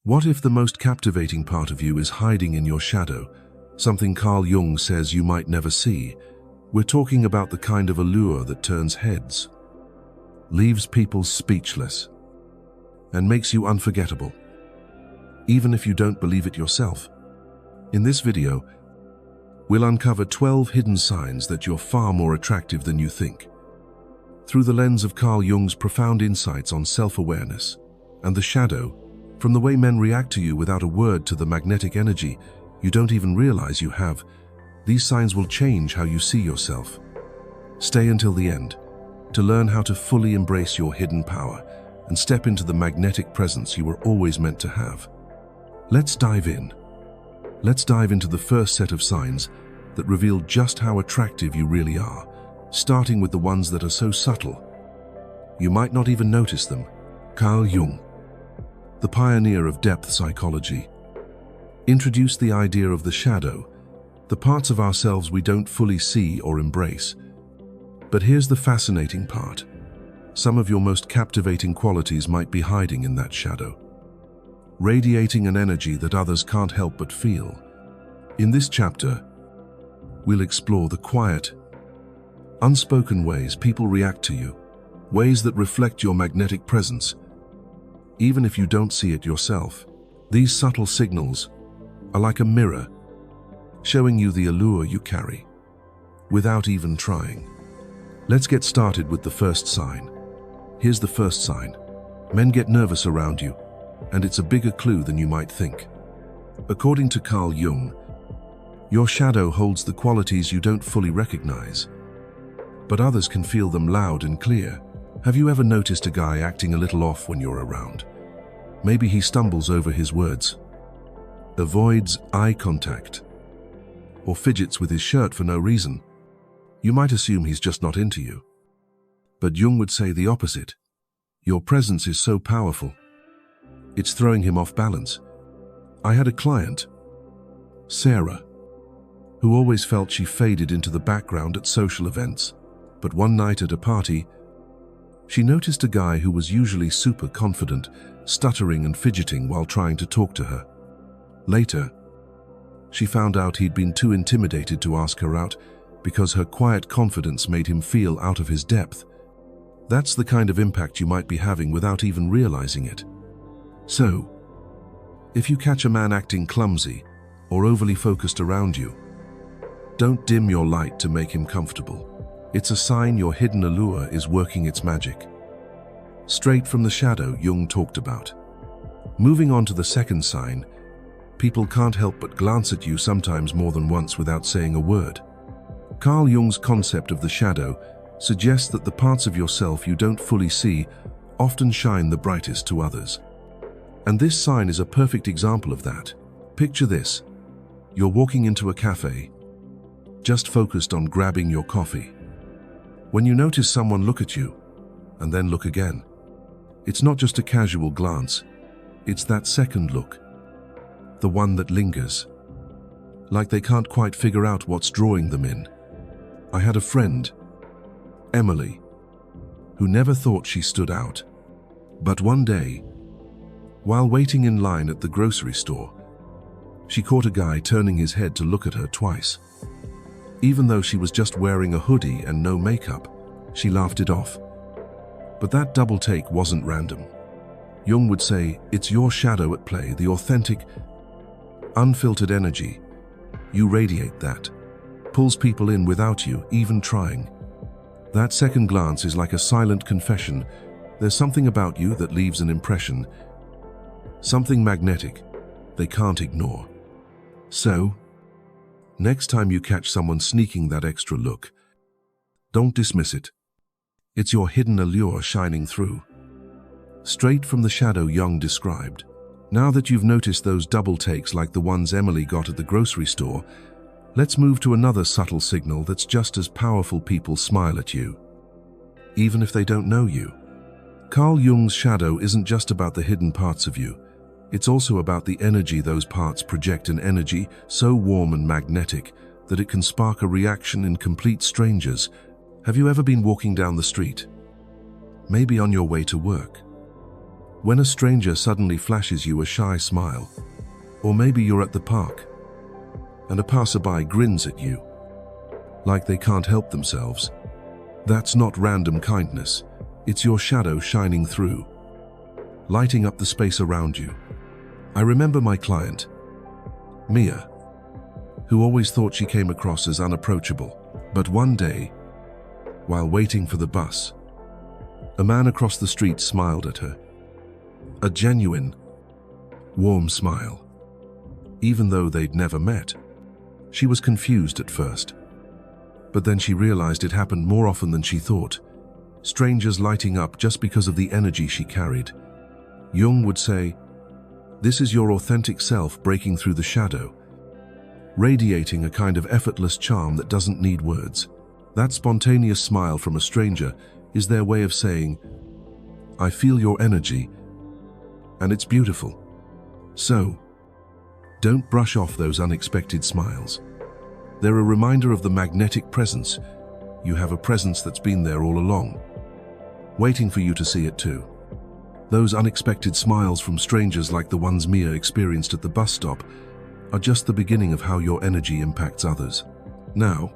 What if the most captivating part of you is hiding in your shadow, something Carl Jung says you might never see? We're talking about the kind of allure that turns heads, leaves people speechless, and makes you unforgettable, even if you don't believe it yourself. In this video, we'll uncover 12 hidden signs that you're far more attractive than you think, through the lens of Carl Jung's profound insights on self-awareness and the shadow. From the way men react to you without a word to the magnetic energy you don't even realize you have, these signs will change how you see yourself. Stay until the end to learn how to fully embrace your hidden power and step into the magnetic presence you were always meant to have. Let's dive in. Let's dive into the first set of signs that reveal just how attractive you really are, starting with the ones that are so subtle you might not even notice them. Carl Jung, the pioneer of depth psychology, introduced the idea of the shadow, the parts of ourselves we don't fully see or embrace. But here's the fascinating part. Some of your most captivating qualities might be hiding in that shadow, radiating an energy that others can't help but feel. In this chapter, we'll explore the quiet, unspoken ways people react to you, ways that reflect your magnetic presence, even if you don't see it yourself. These subtle signals are like a mirror, showing you the allure you carry, without even trying. Let's get started with the first sign. Here's the first sign. Men get nervous around you, and it's a bigger clue than you might think. According to Carl Jung, your shadow holds the qualities you don't fully recognize, but others can feel them loud and clear. Have you ever noticed a guy acting a little off when you're around? Maybe he stumbles over his words, avoids eye contact, or fidgets with his shirt for no reason. You might assume he's just not into you. But Jung would say the opposite. Your presence is so powerful, it's throwing him off balance. I had a client, Sarah, who always felt she faded into the background at social events. But one night at a party, she noticed a guy who was usually super confident, stuttering and fidgeting while trying to talk to her. Later, she found out he'd been too intimidated to ask her out because her quiet confidence made him feel out of his depth. That's the kind of impact you might be having without even realizing it. So, if you catch a man acting clumsy or overly focused around you, don't dim your light to make him comfortable. It's a sign your hidden allure is working its magic. Straight from the shadow Jung talked about. Moving on to the second sign, people can't help but glance at you sometimes more than once without saying a word. Carl Jung's concept of the shadow suggests that the parts of yourself you don't fully see often shine the brightest to others. And this sign is a perfect example of that. Picture this. You're walking into a cafe, just focused on grabbing your coffee, when you notice someone look at you, and then look again. It's not just a casual glance, it's that second look, the one that lingers, like they can't quite figure out what's drawing them in. I had a friend, Emily, who never thought she stood out. But one day, while waiting in line at the grocery store, she caught a guy turning his head to look at her twice. Even though she was just wearing a hoodie and no makeup, she laughed it off. But that double take wasn't random. Jung would say, it's your shadow at play, the authentic, unfiltered energy. You radiate that, pulls people in without you even trying. That second glance is like a silent confession. There's something about you that leaves an impression, something magnetic they can't ignore. So, next time you catch someone sneaking that extra look, don't dismiss it. It's your hidden allure shining through. Straight from the shadow Jung described. Now that you've noticed those double takes like the ones Emily got at the grocery store, let's move to another subtle signal that's just as powerful. People smile at you, even if they don't know you. Carl Jung's shadow isn't just about the hidden parts of you. It's also about the energy those parts project, an energy so warm and magnetic that it can spark a reaction in complete strangers. Have you ever been walking down the street, maybe on your way to work, When a stranger suddenly flashes you a shy smile, or maybe you're at the park, and a passerby grins at you, like they can't help themselves, that's not random kindness. It's your shadow shining through, lighting up the space around you. I remember my client, Mia, who always thought she came across as unapproachable. But one day, while waiting for the bus, a man across the street smiled at her. A genuine, warm smile. Even though they'd never met, she was confused at first. But then she realized it happened more often than she thought. Strangers lighting up just because of the energy she carried. Jung would say, "This is your authentic self breaking through the shadow, radiating a kind of effortless charm that doesn't need words." That spontaneous smile from a stranger is their way of saying, "I feel your energy, and it's beautiful." So, don't brush off those unexpected smiles. They're a reminder of the magnetic presence. You have a presence that's been there all along, waiting for you to see it too. Those unexpected smiles from strangers like the ones Mia experienced at the bus stop are just the beginning of how your energy impacts others. Now,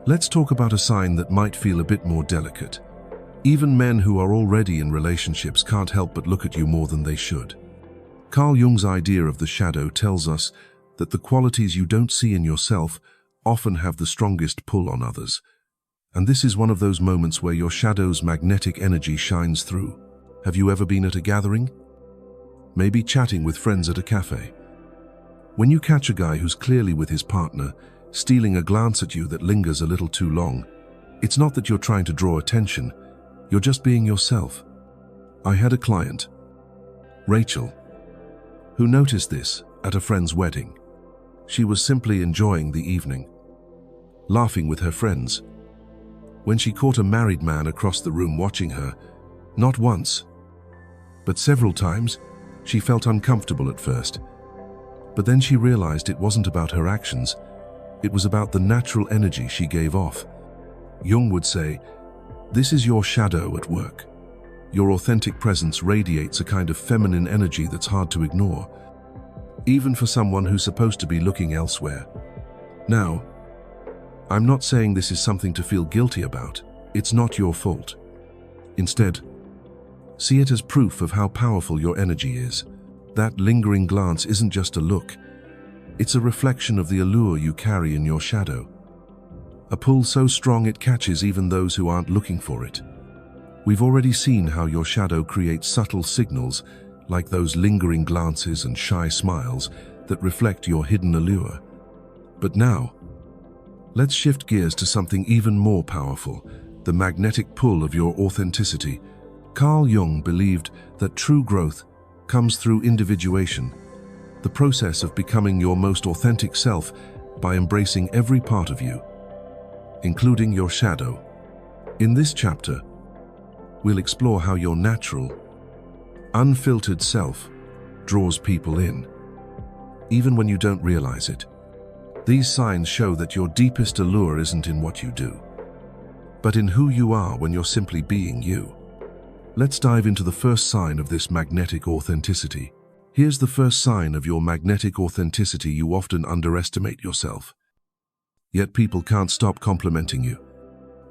let's talk about a sign that might feel a bit more delicate. Even men who are already in relationships can't help but look at you more than they should. Carl Jung's idea of the shadow tells us that the qualities you don't see in yourself often have the strongest pull on others. And this is one of those moments where your shadow's magnetic energy shines through. Have you ever been at a gathering? Maybe chatting with friends at a cafe. When you catch a guy who's clearly with his partner, stealing a glance at you that lingers a little too long, it's not that you're trying to draw attention, you're just being yourself. I had a client, Rachel, who noticed this at a friend's wedding. She was simply enjoying the evening, laughing with her friends, when she caught a married man across the room watching her. Not once, but several times, she felt uncomfortable at first. But then she realized it wasn't about her actions, it was about the natural energy she gave off. Jung would say, "This is your shadow at work. Your authentic presence radiates a kind of feminine energy that's hard to ignore, even for someone who's supposed to be looking elsewhere." Now, I'm not saying this is something to feel guilty about. It's not your fault. Instead, see it as proof of how powerful your energy is. That lingering glance isn't just a look. It's a reflection of the allure you carry in your shadow. A pull so strong it catches even those who aren't looking for it. We've already seen how your shadow creates subtle signals, like those lingering glances and shy smiles that reflect your hidden allure. But now, let's shift gears to something even more powerful, the magnetic pull of your authenticity. Carl Jung believed that true growth comes through individuation, the process of becoming your most authentic self by embracing every part of you, including your shadow. In this chapter, we'll explore how your natural, unfiltered self draws people in, even when you don't realize it. These signs show that your deepest allure isn't in what you do, but in who you are when you're simply being you. Let's dive into the first sign of this magnetic authenticity. Here's the first sign of your magnetic authenticity: you often underestimate yourself. Yet people can't stop complimenting you.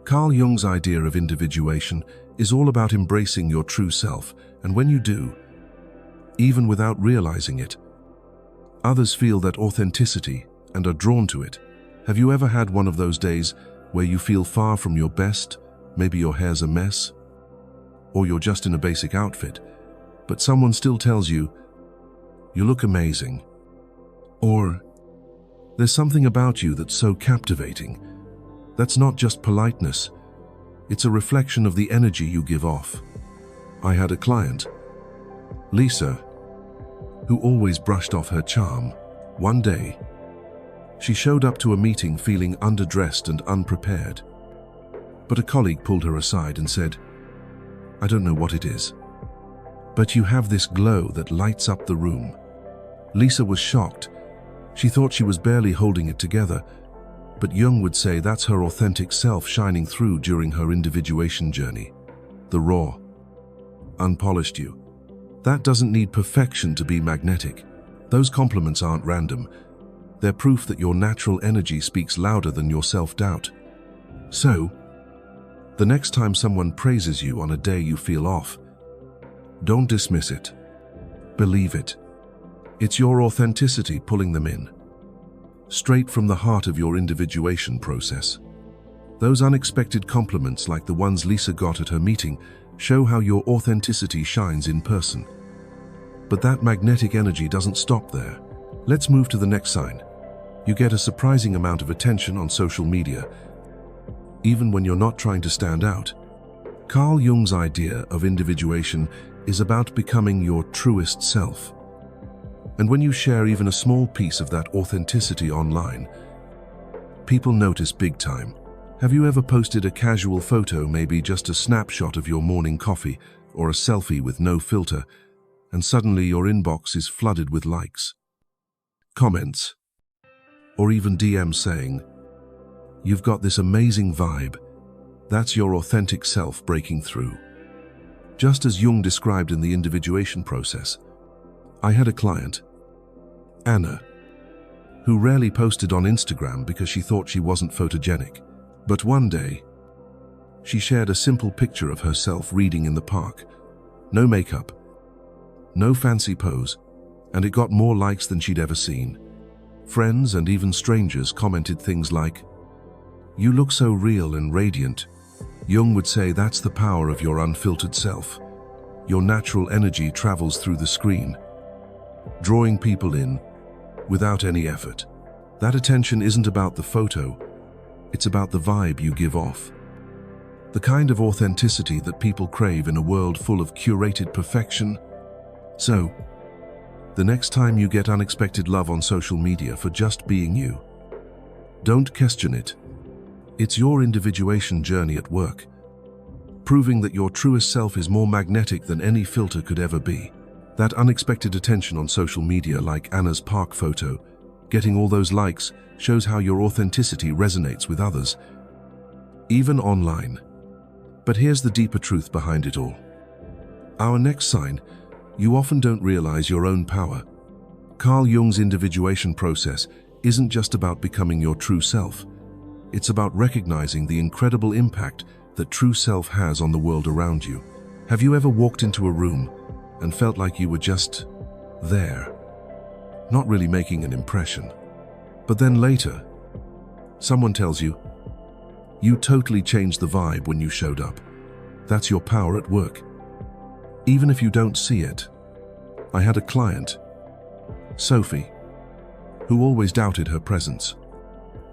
Carl Jung's idea of individuation is all about embracing your true self, and when you do, even without realizing it, others feel that authenticity and are drawn to it. Have you ever had one of those days where you feel far from your best? Maybe your hair's a mess, or you're just in a basic outfit, but someone still tells you, "You look amazing," or "There's something about you that's so captivating." That's not just politeness, it's a reflection of the energy you give off. I had a client, Lisa, who always brushed off her charm. One day, she showed up to a meeting feeling underdressed and unprepared. But a colleague pulled her aside and said, "I don't know what it is, but you have this glow that lights up the room." Lisa was shocked. She thought she was barely holding it together, but Jung would say that's her authentic self shining through during her individuation journey. The raw, unpolished you. That doesn't need perfection to be magnetic. Those compliments aren't random. They're proof that your natural energy speaks louder than your self-doubt. So, the next time someone praises you on a day you feel off, don't dismiss it. Believe it. It's your authenticity pulling them in, straight from the heart of your individuation process. Those unexpected compliments, like the ones Lisa got at her meeting, show how your authenticity shines in person. But that magnetic energy doesn't stop there. Let's move to the next sign. You get a surprising amount of attention on social media, even when you're not trying to stand out. Carl Jung's idea of individuation is about becoming your truest self. And when you share even a small piece of that authenticity online, people notice big time. Have you ever posted a casual photo, maybe just a snapshot of your morning coffee or a selfie with no filter, and suddenly your inbox is flooded with likes, comments, or even DMs saying, "You've got this amazing vibe"? That's your authentic self breaking through. Just as Jung described in the individuation process, I had a client, Anna, who rarely posted on Instagram because she thought she wasn't photogenic. But one day, she shared a simple picture of herself reading in the park. No makeup, no fancy pose, and it got more likes than she'd ever seen. Friends and even strangers commented things like, "You look so real and radiant." Jung would say that's the power of your unfiltered self. Your natural energy travels through the screen, drawing people in without any effort. That attention isn't about the photo, it's about the vibe you give off. The kind of authenticity that people crave in a world full of curated perfection. So, the next time you get unexpected love on social media for just being you, don't question it. It's your individuation journey at work, proving that your truest self is more magnetic than any filter could ever be. That unexpected attention on social media, like Anna's park photo, getting all those likes, shows how your authenticity resonates with others, even online. But here's the deeper truth behind it all. Our next sign, you often don't realize your own power. Carl Jung's individuation process isn't just about becoming your true self. It's about recognizing the incredible impact that true self has on the world around you. Have you ever walked into a room and felt like you were just there, not really making an impression? But then later, someone tells you, "You totally changed the vibe when you showed up." That's your power at work, even if you don't see it. I had a client, Sophie, who always doubted her presence.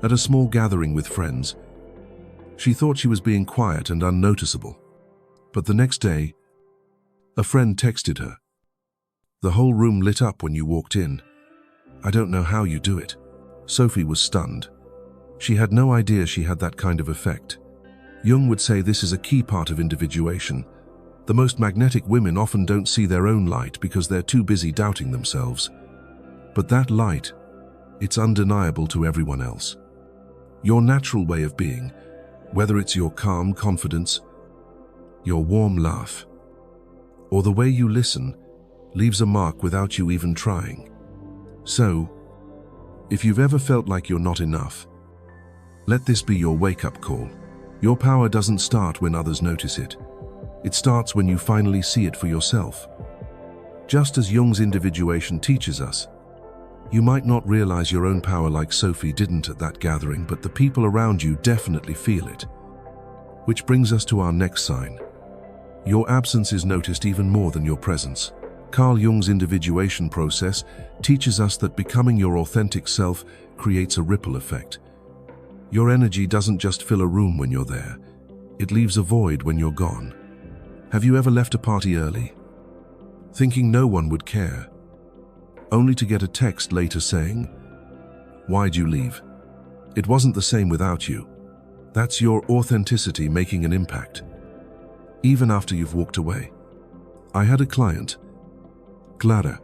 At a small gathering with friends, she thought she was being quiet and unnoticeable. But the next day, a friend texted her, "The whole room lit up when you walked in. I don't know how you do it." Sophie was stunned. She had no idea she had that kind of effect. Jung would say this is a key part of individuation. The most magnetic women often don't see their own light because they're too busy doubting themselves. But that light, it's undeniable to everyone else. Your natural way of being, whether it's your calm confidence, your warm laugh, or the way you listen, leaves a mark without you even trying. So, if you've ever felt like you're not enough, let this be your wake-up call. Your power doesn't start when others notice it. It starts when you finally see it for yourself. Just as Jung's individuation teaches us, you might not realize your own power like Sophie didn't at that gathering, but the people around you definitely feel it. Which brings us to our next sign. Your absence is noticed even more than your presence. Carl Jung's individuation process teaches us that becoming your authentic self creates a ripple effect. Your energy doesn't just fill a room when you're there, it leaves a void when you're gone. Have you ever left a party early, thinking no one would care, only to get a text later saying, "Why'd you leave? It wasn't the same without you." That's your authenticity making an impact, even after you've walked away. I had a client, Clara,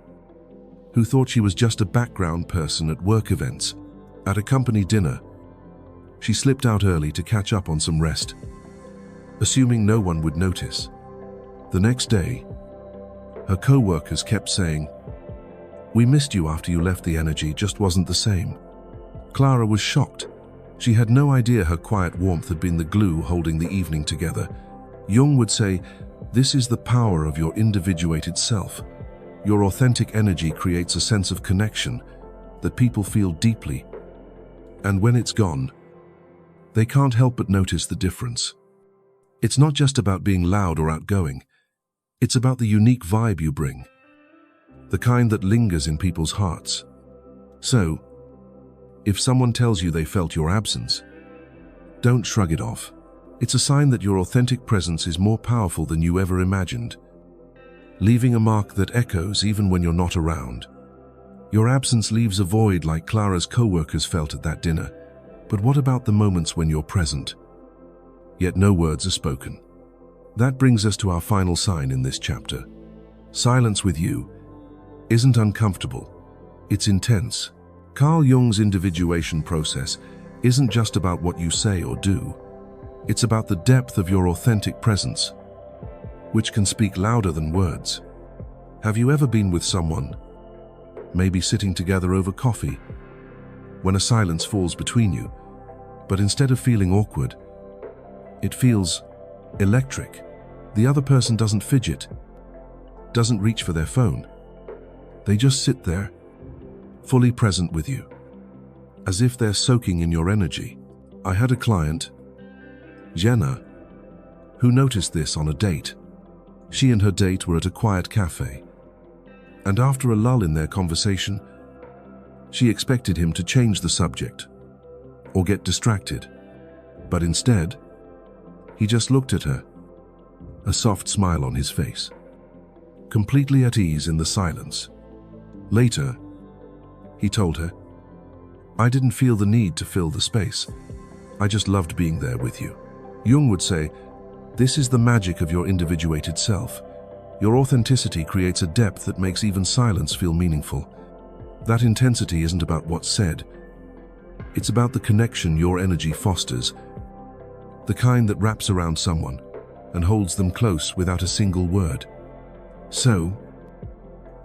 who thought she was just a background person at work events. At a company dinner, she slipped out early to catch up on some rest, assuming no one would notice. The next day, Her co-workers kept saying, "We missed you after you left, the energy just wasn't the same." Clara was shocked. She had no idea her quiet warmth had been the glue holding the evening together. Jung would say, "This is the power of your individuated self. Your authentic energy creates a sense of connection that people feel deeply. And when it's gone, they can't help but notice the difference. It's not just about being loud or outgoing. It's about the unique vibe you bring, the kind that lingers in people's hearts. So, if someone tells you they felt your absence, don't shrug it off. It's a sign that your authentic presence is more powerful than you ever imagined, leaving a mark that echoes even when you're not around. Your absence leaves a void like Clara's co-workers felt at that dinner. But what about the moments when you're present, yet no words are spoken? That brings us to our final sign in this chapter. Silence with you isn't uncomfortable, it's intense. Carl Jung's individuation process isn't just about what you say or do. It's about the depth of your authentic presence, which can speak louder than words. Have you ever been with someone, maybe sitting together over coffee, when a silence falls between you, but instead of feeling awkward, it feels electric? The other person doesn't fidget, doesn't reach for their phone. They just sit there, fully present with you, as if they're soaking in your energy. I had a client, Jenna, who noticed this on a date. She and her date were at a quiet cafe, and after a lull in their conversation, she expected him to change the subject or get distracted. But instead, he just looked at her, a soft smile on his face, completely at ease in the silence. Later, he told her, "I didn't feel the need to fill the space. I just loved being there with you." Jung would say, this is the magic of your individuated self. Your authenticity creates a depth that makes even silence feel meaningful. That intensity isn't about what's said. It's about the connection your energy fosters, the kind that wraps around someone and holds them close without a single word. So,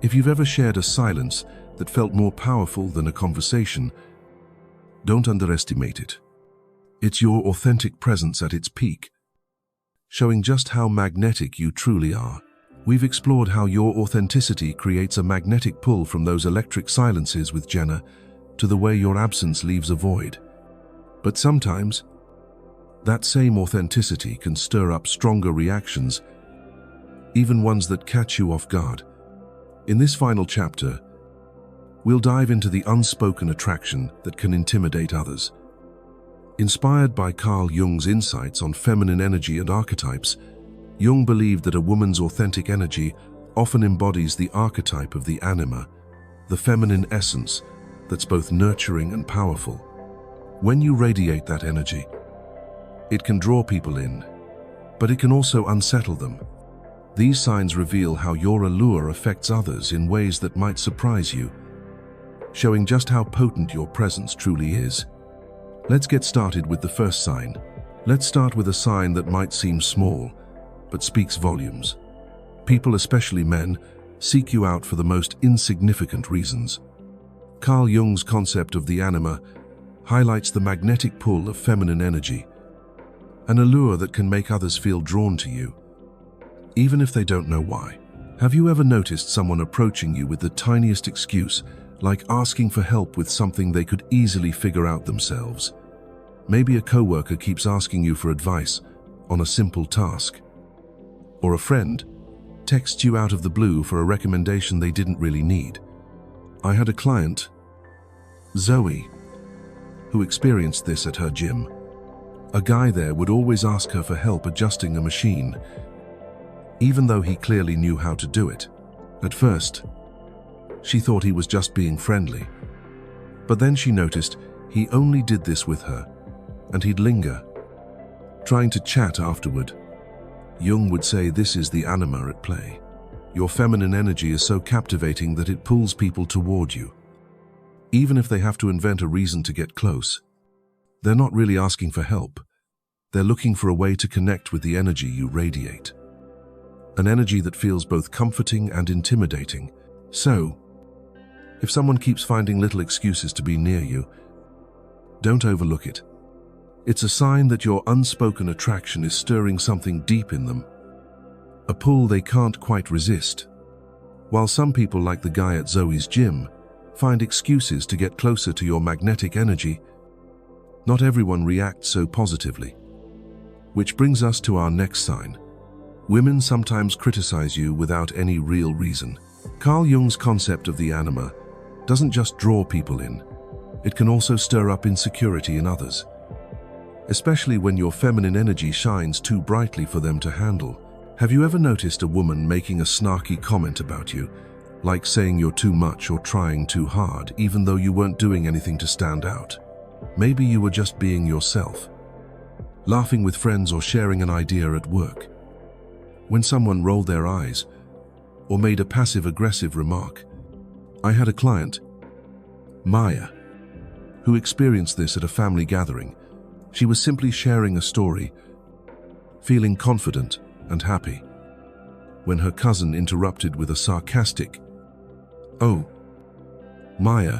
if you've ever shared a silence that felt more powerful than a conversation, don't underestimate it. It's your authentic presence at its peak, showing just how magnetic you truly are. We've explored how your authenticity creates a magnetic pull, from those electric silences with Jenna to the way your absence leaves a void. But sometimes, that same authenticity can stir up stronger reactions, even ones that catch you off guard. In this final chapter, we'll dive into the unspoken attraction that can intimidate others. Inspired by Carl Jung's insights on feminine energy and archetypes, Jung believed that a woman's authentic energy often embodies the archetype of the anima, the feminine essence that's both nurturing and powerful. When you radiate that energy, it can draw people in, but it can also unsettle them. These signs reveal how your allure affects others in ways that might surprise you, showing just how potent your presence truly is. Let's get started with the first sign. Let's start with a sign that might seem small, but speaks volumes. People, especially men, seek you out for the most insignificant reasons. Carl Jung's concept of the anima highlights the magnetic pull of feminine energy, an allure that can make others feel drawn to you, even if they don't know why. Have you ever noticed someone approaching you with the tiniest excuse, like asking for help with something they could easily figure out themselves? Maybe a coworker keeps asking you for advice on a simple task, or a friend texts you out of the blue for a recommendation they didn't really need. I had a client, Zoe, who experienced this at her gym. A guy there would always ask her for help adjusting a machine, even though he clearly knew how to do it. At first, she thought he was just being friendly, but then she noticed he only did this with her, and he'd linger, trying to chat afterward. Jung would say this is the anima at play. Your feminine energy is so captivating that it pulls people toward you. Even if they have to invent a reason to get close, they're not really asking for help. They're looking for a way to connect with the energy you radiate. an energy that feels both comforting and intimidating. So, if someone keeps finding little excuses to be near you, don't overlook it. It's a sign that your unspoken attraction is stirring something deep in them, a pull they can't quite resist. While some people, like the guy at Zoe's gym, find excuses to get closer to your magnetic energy, not everyone reacts so positively. Which brings us to our next sign. Women sometimes criticize you without any real reason. Carl Jung's concept of the anima doesn't just draw people in, it can also stir up insecurity in others, especially when your feminine energy shines too brightly for them to handle. Have you ever noticed a woman making a snarky comment about you, like saying you're too much or trying too hard, even though you weren't doing anything to stand out? Maybe you were just being yourself, laughing with friends or sharing an idea at work. When someone rolled their eyes or made a passive-aggressive remark. I had a client, Maya, who experienced this at a family gathering. She was simply sharing a story, feeling confident and happy, when her cousin interrupted with a sarcastic, "Oh, Maya,"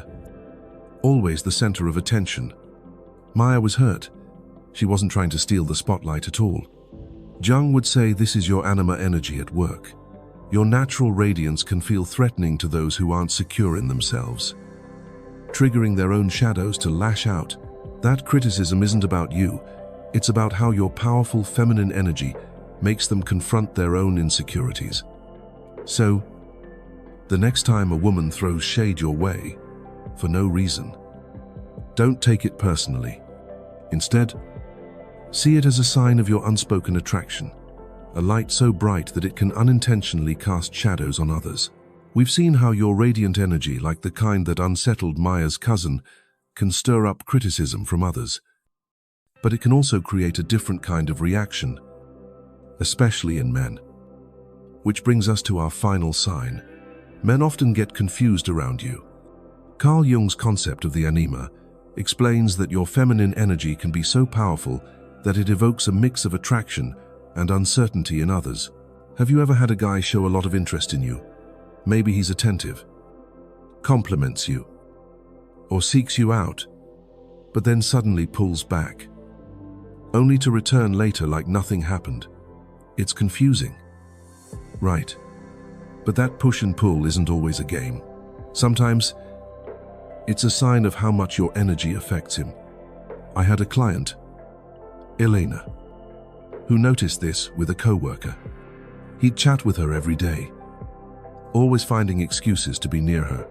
always the center of attention. Maya was hurt. She wasn't trying to steal the spotlight at all. Jung would say this is your anima energy at work. Your natural radiance can feel threatening to those who aren't secure in themselves, triggering their own shadows to lash out. That criticism isn't about you, it's about how your powerful feminine energy makes them confront their own insecurities. So, the next time a woman throws shade your way, for no reason, don't take it personally. Instead, see it as a sign of your unspoken attraction, a light so bright that it can unintentionally cast shadows on others. We've seen how your radiant energy, like the kind that unsettled Maya's cousin, can stir up criticism from others. But it can also create a different kind of reaction, especially in men. Which brings us to our final sign. Men often get confused around you. Carl Jung's concept of the anima explains that your feminine energy can be so powerful that it evokes a mix of attraction and uncertainty in others. Have you ever had a guy show a lot of interest in you? Maybe he's attentive, compliments you, or seeks you out, but then suddenly pulls back, only to return later like nothing happened. It's confusing, right? But that push and pull isn't always a game. Sometimes, it's a sign of how much your energy affects him. I had a client, Elena, who noticed this with a co-worker. He'd chat with her every day, always finding excuses to be near her.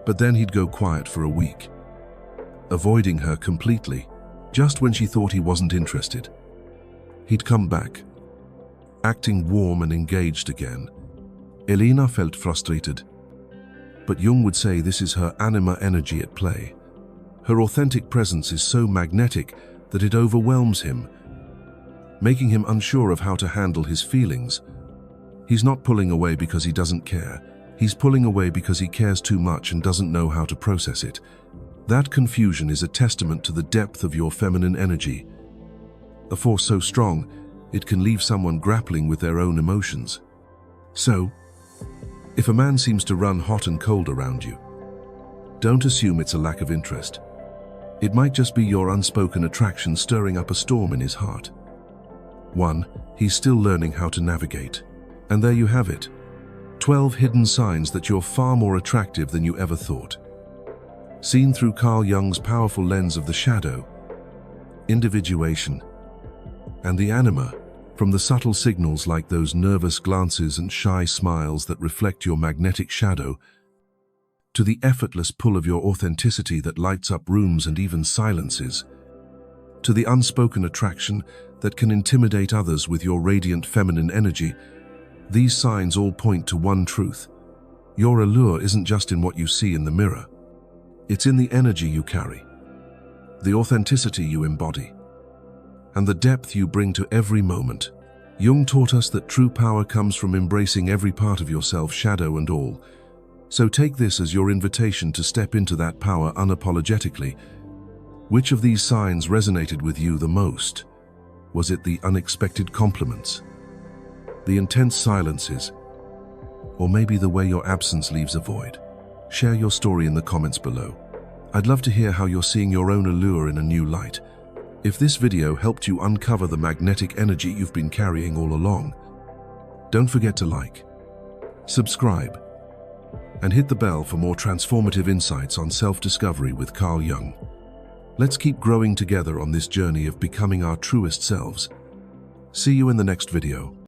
But then he'd go quiet for a week, avoiding her completely, just when she thought he wasn't interested. He'd come back, acting warm and engaged again. Elena felt frustrated, but Jung would say this is her anima energy at play. Her authentic presence is so magnetic that it overwhelms him, making him unsure of how to handle his feelings. He's not pulling away because he doesn't care. He's pulling away because he cares too much and doesn't know how to process it. That confusion is a testament to the depth of your feminine energy, a force so strong it can leave someone grappling with their own emotions. So, if a man seems to run hot and cold around you, don't assume it's a lack of interest. It might just be your unspoken attraction stirring up a storm in his heart. 1. He's still learning how to navigate. And there you have it. 12 hidden signs that you're far more attractive than you ever thought. Seen through Carl Jung's powerful lens of the shadow, individuation, and the anima, from the subtle signals like those nervous glances and shy smiles that reflect your magnetic shadow, to the effortless pull of your authenticity that lights up rooms and even silences, to the unspoken attraction that can intimidate others with your radiant feminine energy. These signs all point to one truth. Your allure isn't just in what you see in the mirror. It's in the energy you carry, the authenticity you embody, and the depth you bring to every moment. Jung taught us that true power comes from embracing every part of yourself, shadow and all. So take this as your invitation to step into that power unapologetically. Which of these signs resonated with you the most? Was it the unexpected compliments, the intense silences, or maybe the way your absence leaves a void? Share your story in the comments below. I'd love to hear how you're seeing your own allure in a new light. If this video helped you uncover the magnetic energy you've been carrying all along, don't forget to like, subscribe, and hit the bell for more transformative insights on self-discovery with Carl Jung. Let's keep growing together on this journey of becoming our truest selves. See you in the next video.